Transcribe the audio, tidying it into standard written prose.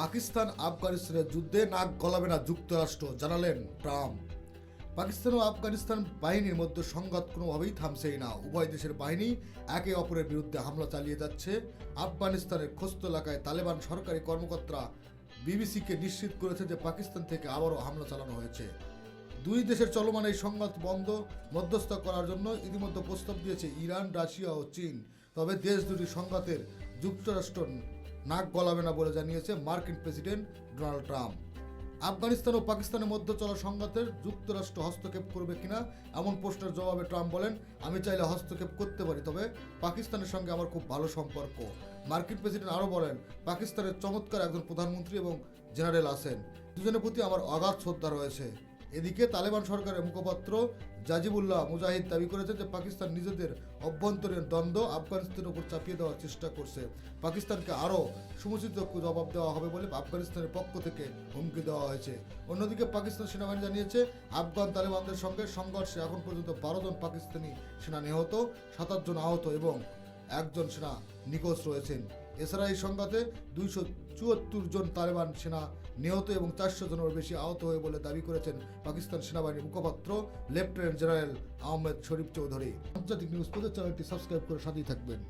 পাকিস্তান আফগানিস্তানের যুদ্ধে নাক গলাবে না যুক্তরাষ্ট্র, জানালেন ট্রাম্প। পাকিস্তান ও আফগানিস্তান বাহিনীর মধ্যে সংঘাত কোনোভাবেই থামছেই না। উভয় দেশের বাহিনী একে অপরের বিরুদ্ধে হামলা চালিয়ে যাচ্ছে। আফগানিস্তানের খোস্ত এলাকায় তালেবান সরকারি কর্মকর্তারা বিবিসিকে নিশ্চিত করেছে যে পাকিস্তান থেকে আবারও হামলা চালানো হয়েছে। দুই দেশের চলমান এই সংঘাত মধ্যস্থ করার জন্য ইতিমধ্যে প্রস্তাব দিয়েছে ইরান, রাশিয়া ও চীন। তবে দেশ দুটি সংঘাতের যুক্তরাষ্ট্র নাক গলাবে না বলে জানিয়েছে মার্কিন প্রেসিডেন্ট ডোনাল্ড ট্রাম্প। আফগানিস্তান ও পাকিস্তানের মধ্যে চলা সংঘাতের যুক্তরাষ্ট্র হস্তক্ষেপ করবে কিনা এমন প্রশ্নের জবাবে ট্রাম্প বলেন, আমি চাইলে হস্তক্ষেপ করতে পারি, তবে পাকিস্তানের সঙ্গে আমার খুব ভালো সম্পর্ক। মার্কিন প্রেসিডেন্ট আরও বলেন, পাকিস্তানের চমৎকার একজন প্রধানমন্ত্রী এবং জেনারেল আছেন, দুজনের প্রতি আমার অগাধ শ্রদ্ধা রয়েছে। এদিকে তালেবান সরকারের মুখপাত্র জাজিবুল্লাহ মুজাহিদ দাবি করেছে যে পাকিস্তান নিজেদের অভ্যন্তরীণ দ্বন্দ্ব আফগানিস্তানের উপর চাপিয়ে দেওয়ার চেষ্টা করছে। পাকিস্তানকে আরও সমুচিত জবাব দেওয়া হবে বলে আফগানিস্তানের পক্ষ থেকে হুমকি দেওয়া হয়েছে। অন্যদিকে পাকিস্তান সেনাবাহিনী জানিয়েছে, আফগান তালেবানদের সঙ্গে সংঘর্ষে এখন পর্যন্ত 12 জন পাকিস্তানি সেনা নিহত, 27 জন আহত এবং 1 জন সেনা নিখোঁজ রয়েছেন। এছাড়া এই সংঘাতে 274 জন তালেবান সেনা নিহত এবং 400 জনের বেশি আহত হয়ে বলে দাবি করেছেন পাকিস্তান সেনাবাহিনীর মুখপাত্র লেফটেন্যান্ট জেনারেল আহমেদ শরীফ চৌধুরী। আন্তর্জাতিক নিউজ পেতে চ্যানেলটি সাবস্ক্রাইব করে সাথেই থাকবেন।